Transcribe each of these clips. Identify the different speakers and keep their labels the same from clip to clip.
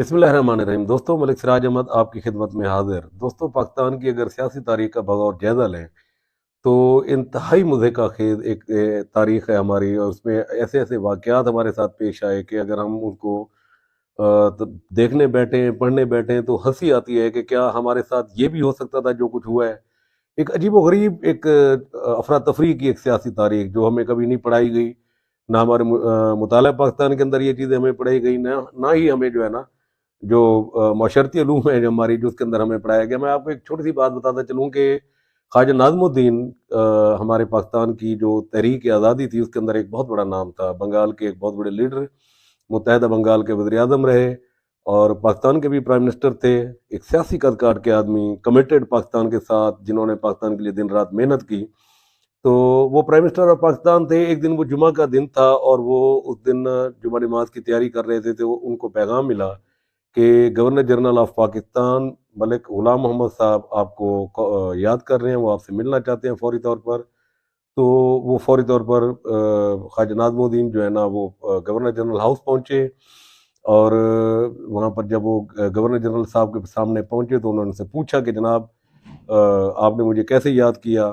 Speaker 1: बिस्मिल्लाहिर्रहमानिर्रहीम। दोस्तों, मलिक सिराज अहमद आपकी खिदमत में हाजिर। दोस्तों, पाकिस्तान की अगर सियासी तारीख का बगौर जायज़ा लें तो इंतहाई मुज़हिका खेज़ एक तारीख़ है हमारी, और उसमें ऐसे ऐसे वाक़यात हमारे साथ पेश आए कि अगर हम उनको देखने बैठें, पढ़ने बैठें तो हंसी आती है कि क्या हमारे साथ ये भी हो सकता था जो कुछ हुआ है। एक अजीब-ओ-गरीब एक अफरा तफरी की एक सियासी तारीख़ जो हमें कभी नहीं पढ़ाई गई, ना हमारे मुताला पाकिस्तान के अंदर ये चीज़ें हमें पढ़ाई गई, ना ना ही हमें जो है ना जो माशरती उलूम है जो हमारी, जो उसके अंदर हमें पढ़ाया गया। मैं आपको एक छोटी सी बात बताता चलूँ कि ख्वाजा नाज़मुद्दीन हमारे पाकिस्तान की जो तहरीक आज़ादी थी उसके अंदर एक बहुत बड़ा नाम था। बंगाल के एक बहुत बड़े लीडर, मुत्तहदा बंगाल के वज़ीर आज़म रहे और पाकिस्तान के भी प्राइम मिनिस्टर थे। एक सियासी कद-काठ के आदमी, कमिटेड पाकिस्तान के साथ, जिन्होंने पाकिस्तान के लिए दिन रात मेहनत की। तो वो प्राइम मिनिस्टर ऑफ पाकिस्तान थे। एक दिन वो जुमा का दिन था और वो उस दिन जुमा नमाज की तैयारी कर रहे थे, तो उनको पैगाम मिला कि governor general of Pakistan Malik Ghulam Mohammad साहब आपको याद कर रहे हैं, वो आपसे मिलना चाहते हैं फौरी तौर पर। तो वो फौरी तौर पर ख्वाजा नाज़मुद्दीन जो है ना वो गवर्नर जनरल हाउस पहुंचे, और वहाँ पर जब वो गवर्नर जनरल साहब के सामने पहुंचे तो उन्होंने उनसे पूछा कि जनाब, आपने मुझे कैसे याद किया।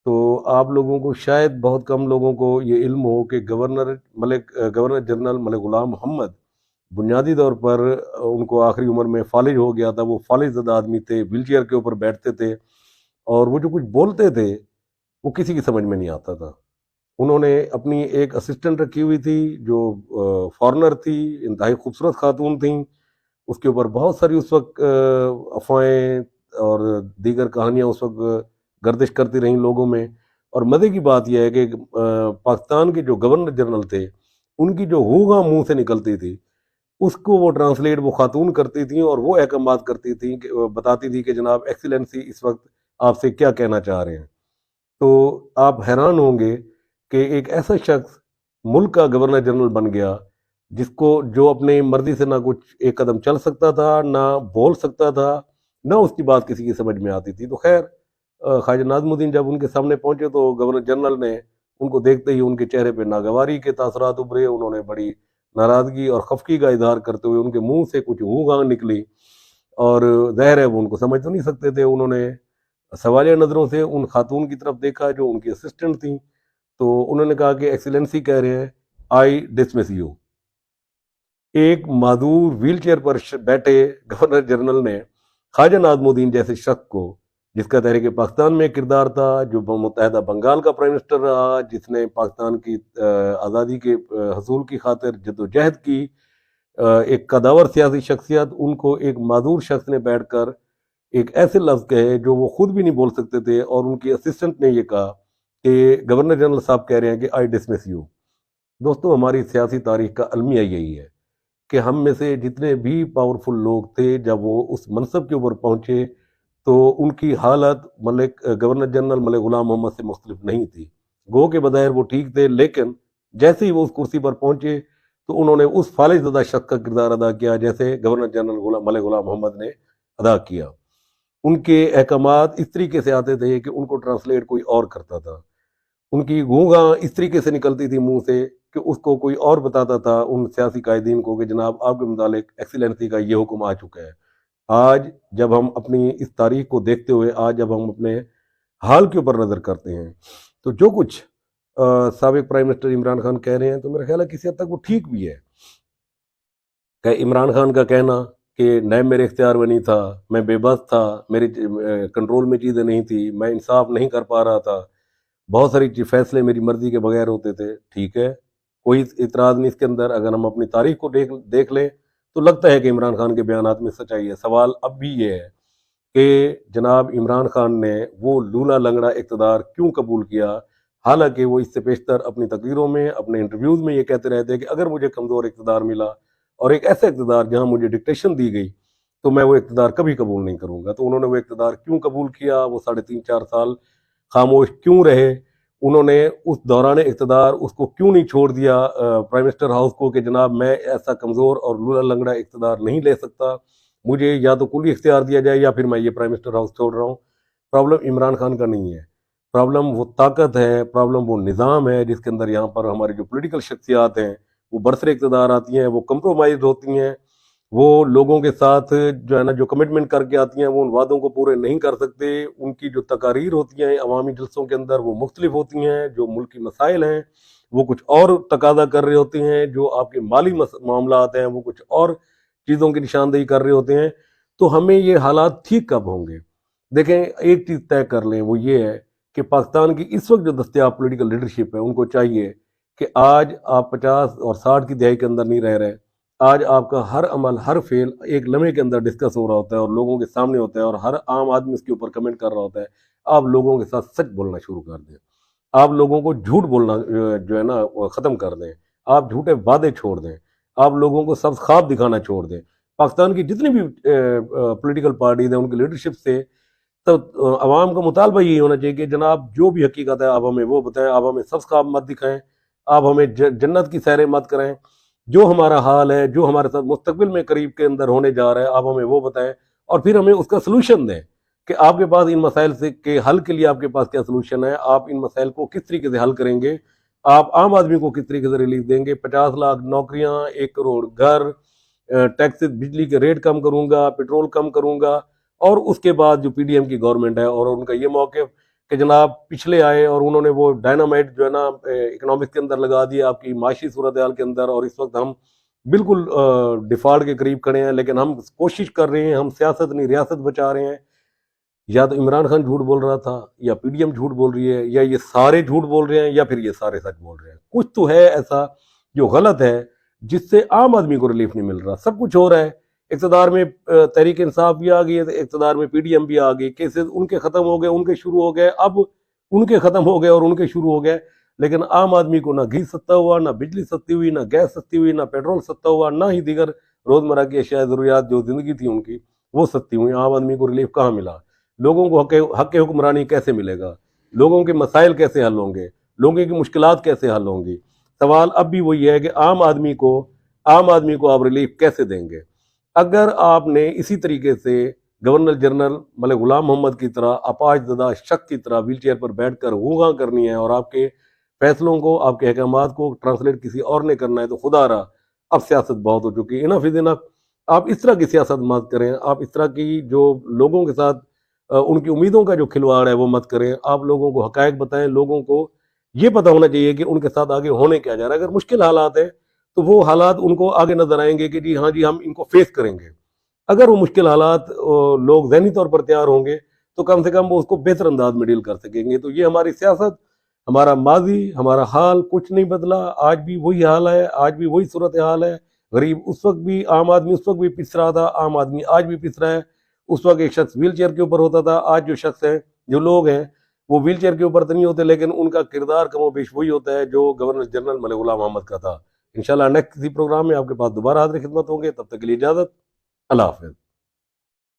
Speaker 1: तो आप लोगों को शायद, बहुत कम लोगों को ये इल्म हो कि गवर्नर जनरल मलिक गुलाम मोहम्मद बुनियादी तौर पर उनको आखिरी उम्र में फालिज हो गया था। वो फालिज ज़दा आदमी थे, व्हील चेयर के ऊपर बैठते थे, और वो जो कुछ बोलते थे वो किसी की समझ में नहीं आता था। उन्होंने अपनी एक असिस्टेंट रखी हुई थी जो फॉरेनर थी, इंतहाई खूबसूरत खातून थी। उसके ऊपर बहुत सारी उस वक्त अफवाहें और दीगर कहानियां उस वक्त गर्दिश करती रहीं लोगों में। और मज़े की बात यह है कि पाकिस्तान के जो गवर्नर जनरल थे उनकी जो हूगा मुंह से निकलती थी उसको वो ट्रांसलेट वो खातून करती थी, और वो अहकामात करती थी कि बताती थी कि जनाब एक्सीलेंसी इस वक्त आपसे क्या कहना चाह रहे हैं। तो आप हैरान होंगे कि एक ऐसा शख्स मुल्क का गवर्नर जनरल बन गया जिसको, जो अपने मर्जी से ना कुछ एक कदम चल सकता था, ना बोल सकता था, ना उसकी बात किसी की समझ में आती थी। तो खैर, ख्वाजा नाज़मुद्दीन जब उनके सामने पहुंचे तो गवर्नर जनरल ने उनको देखते ही उनके चेहरे पे नागवारी के तासरात उभरे। उन्होंने बड़ी नाराज़गी और खफगी का इजहार करते हुए उनके मुंह से कुछ हू गांग निकली, और ज़ाहिर है वो उनको समझ तो नहीं सकते थे। उन्होंने सवालिया नज़रों से उन खातून की तरफ देखा जो उनकी असिस्टेंट थी। तो उन्होंने कहा कि एक्सीलेंसी कह रहे हैं, आई डिसमिस यू। एक मादूर व्हील चेयर पर बैठे गवर्नर जनरल ने ख्वाजा नाज़मुद्दीन जैसे शख्स को, जिसका तहरीक पाकिस्तान में किरदार था, जो मुत्तहदा बंगाल का प्राइम मिनिस्टर रहा, जिसने पाकिस्तान की आज़ादी के हसूल की खातिर जदोजहद की, एक कदावर सियासी शख्सियत, उनको एक मादूर शख्स ने बैठकर एक ऐसे लफ्ज़ कहे जो वो खुद भी नहीं बोल सकते थे, और उनकी असिस्टेंट ने ये कहा कि गवर्नर जनरल साहब कह रहे हैं कि आई डिसमिस यू। दोस्तों, हमारी सियासी तारीख का अलमिया यही है कि हम में से जितने भी पावरफुल लोग थे, जब वो उस मनसब के ऊपर पहुंचे तो उनकी हालत गवर्नर जनरल मलिक गुलाम मोहम्मद से मुख्तलिफ नहीं थी। गो के बज़ाहिर वो ठीक थे, लेकिन जैसे ही वो उस कुर्सी पर पहुंचे तो उन्होंने उस फालिज ज़दा शख्स का किरदार अदा किया जैसे गवर्नर जनरल मलिक गुलाम मोहम्मद ने अदा किया। उनके अहकामात इस तरीके से आते थे कि उनको ट्रांसलेट कोई और करता था। उनकी गूंगा इस तरीके से निकलती थी मुंह से कि उसको कोई और बताता था उन सियासी कायदीन को कि जनाब आपके मुतालिक एक्सीलेंसी का ये हुक्म आ चुका है। आज जब हम अपनी इस तारीख को देखते हुए, आज जब हम अपने हाल के ऊपर नज़र करते हैं, तो जो कुछ साबिक प्राइम मिनिस्टर इमरान खान कह रहे हैं, तो मेरा ख्याल है किसी हद तक वो ठीक भी है। कि इमरान खान का कहना कि नैब मेरे इख्तियार में नहीं था, मैं बेबस था, मेरे कंट्रोल में चीज़ें नहीं थी, मैं इंसाफ नहीं कर पा रहा था, बहुत सारी फैसले मेरी मर्जी के बगैर होते थे, ठीक है, कोई इतराज़ नहीं इसके अंदर। अगर हम अपनी तारीख को देख देख लें तो लगता है कि इमरान खान के बयानात में सच्चाई है। सवाल अब भी ये है कि जनाब इमरान खान ने वो लूला लंगड़ा इक़्तिदार क्यों कबूल किया, हालांकि वो इससे पेशतर अपनी तकरीरों में, अपने इंटरव्यूज़ में ये कहते रहते हैं कि अगर मुझे कमज़ोर इक़्तिदार मिला और एक ऐसा इक़्तिदार जहाँ मुझे डिक्टेशन दी गई तो मैं वो इक़्तिदार कभी कबूल नहीं करूँगा। तो उन्होंने वो इक़्तिदार क्यों कबूल किया, वो 3.5-4 साल खामोश क्यों रहे, उन्होंने उस दौरान इक़्तिदार उसको क्यों नहीं छोड़ दिया प्राइम मिनिस्टर हाउस को कि जनाब मैं ऐसा कमज़ोर और लूला लंगड़ा इक़्तिदार नहीं ले सकता, मुझे या तो कुली इख्तियार दिया जाए या फिर मैं ये प्राइम मिनिस्टर हाउस छोड़ रहा हूँ। प्रॉब्लम इमरान खान का नहीं है, प्रॉब्लम वो ताकत है, प्रॉब्लम वो निज़ाम है जिसके अंदर यहाँ पर हमारी जो पॉलिटिकल शख्सियात हैं वो बरसरे इक़्तिदार आती हैं, वो कंप्रोमाइज़ होती हैं, وہ لوگوں کے ساتھ جو ہے نا جو کمٹمنٹ کر کے آتی ہیں وہ ان وعدوں کو پورے نہیں کر سکتے. ان کی جو تقاریر ہوتی ہیں عوامی جلسوں کے اندر وہ مختلف ہوتی ہیں. جو ملکی مسائل ہیں وہ کچھ اور تقاضا کر رہے ہوتے ہیں. جو آپ کے مالی معاملات ہیں وہ کچھ اور چیزوں کی نشاندہی کر رہے ہوتے ہیں. تو ہمیں یہ حالات ٹھیک کب ہوں گے؟ دیکھیں ایک چیز طے کر لیں، وہ یہ ہے کہ پاکستان کی اس وقت جو دستیاب پولیٹیکل لیڈرشپ ہے ان کو چاہیے کہ آج آپ 50 اور 60 کی دہائی کے اندر نہیں رہ رہے. آج آپ کا ہر عمل ہر فعل ایک لمحے کے اندر ڈسکس ہو رہا ہوتا ہے اور لوگوں کے سامنے ہوتا ہے اور ہر عام آدمی اس کے اوپر کمنٹ کر رہا ہوتا ہے. آپ لوگوں کے ساتھ سچ بولنا شروع کر دیں. آپ لوگوں کو جھوٹ بولنا جو ہے نا ختم کر دیں. آپ جھوٹے وعدے چھوڑ دیں. آپ لوگوں کو سبز خواب دکھانا چھوڑ دیں. پاکستان کی جتنی بھی پولیٹیکل پارٹیز ہیں ان کی لیڈرشپ سے تو عوام کا مطالبہ یہی ہونا چاہیے کہ جناب جو بھی حقیقت ہے آپ ہمیں وہ بتائیں. آپ ہمیں سبز خواب مت دکھائیں. آپ ہمیں جنت کی سیریں مت کریں. جو ہمارا حال ہے جو ہمارے ساتھ مستقبل میں قریب کے اندر ہونے جا رہا ہے آپ ہمیں وہ بتائیں اور پھر ہمیں اس کا سلوشن دیں کہ آپ کے پاس ان مسائل سے کے حل کے لیے آپ کے پاس کیا سلوشن ہے. آپ ان مسائل کو کس طریقے سے حل کریں گے. آپ عام آدمی کو کس طریقے سے ریلیف دیں گے. 50 لاکھ نوکریاں، 1 کروڑ گھر، ٹیکسز بجلی کے ریٹ کم کروں گا، پیٹرول کم کروں گا. اور اس کے بعد جو پی ڈی ایم کی گورنمنٹ ہے اور ان کا یہ موقف کہ جناب پچھلے آئے اور انہوں نے وہ ڈائنامائٹ جو ہے نا اکنامکس کے اندر لگا دیا آپ کی معاشی صورتحال کے اندر. اور اس وقت ہم بالکل ڈیفالٹ کے قریب کھڑے ہیں لیکن ہم کوشش کر رہے ہیں، ہم سیاست نہیں ریاست بچا رہے ہیں. یا تو عمران خان جھوٹ بول رہا تھا یا پی ڈی ایم جھوٹ بول رہی ہے یا یہ سارے جھوٹ بول رہے ہیں یا پھر یہ سارے سچ بول رہے ہیں. کچھ تو ہے ایسا جو غلط ہے جس سے عام آدمی کو ریلیف نہیں مل رہا. سب کچھ ہو رہا ہے. اقتدار میں تحریک انصاف بھی آ گئی ہے، اقتدار میں پی ڈی ایم بھی آ گئی. کیسز ان کے ختم ہو گئے، ان کے شروع ہو گئے. اب ان کے ختم ہو گئے اور ان کے شروع ہو گئے. لیکن عام آدمی کو نہ گھی سستا ہوا، نہ بجلی سستی ہوئی، نہ گیس سستی ہوئی، نہ پیٹرول سستا ہوا، نہ ہی دیگر روزمرہ کی اشیاء ضروریات جو زندگی تھی ان کی وہ سستی ہوئی. عام آدمی کو ریلیف کہاں ملا؟ لوگوں کو حق حکمرانی کیسے ملے گا؟ لوگوں کے مسائل کیسے حل ہوں گے؟ لوگوں کی مشکلات کیسے حل ہوں گی؟ سوال اب بھی وہی ہے کہ عام آدمی کو آپ ریلیف کیسے دیں گے؟ اگر آپ نے اسی طریقے سے گورنر جنرل ملک غلام محمد کی طرح اپاہج زدہ شخص کی طرح ویل چیئر پر بیٹھ کر غوغاں کرنی ہے اور آپ کے فیصلوں کو، آپ کے احکامات کو ٹرانسلیٹ کسی اور نے کرنا ہے تو خدا رہا اب سیاست بہت ہو چکی ہے. انف از انف. آپ اس طرح کی سیاست مت کریں. آپ اس طرح کی جو لوگوں کے ساتھ ان کی امیدوں کا جو کھلواڑ ہے وہ مت کریں. آپ لوگوں کو حقائق بتائیں. لوگوں کو یہ پتہ ہونا چاہیے کہ ان کے ساتھ آگے ہونے کیا جا رہا ہے. اگر مشکل حالات ہیں تو وہ حالات ان کو آگے نظر آئیں گے کہ جی ہاں جی ہم ان کو فیس کریں گے. اگر وہ مشکل حالات لوگ ذہنی طور پر تیار ہوں گے تو کم سے کم وہ اس کو بہتر انداز میں ڈیل کر سکیں گے. تو یہ ہماری سیاست، ہمارا ماضی، ہمارا حال کچھ نہیں بدلا. آج بھی وہی حال ہے، آج بھی وہی صورتحال ہے. غریب اس وقت بھی، عام آدمی اس وقت بھی پس رہا تھا، عام آدمی آج بھی پس رہا ہے. اس وقت ایک شخص ویل چیئر کے اوپر ہوتا تھا، آج جو شخص ہیں، جو لوگ ہیں، وہ ویل چیئر کے اوپر تو نہیں ہوتے لیکن ان کا کردار کم و بیش وہی ہوتا ہے جو گورنر جنرل ملک غلام محمد کا تھا. انشاءاللہ نیکسٹ کسی پروگرام میں آپ کے پاس دوبارہ حاضر خدمت ہوں گے. تب تک کے لیے اجازت. اللہ حافظ.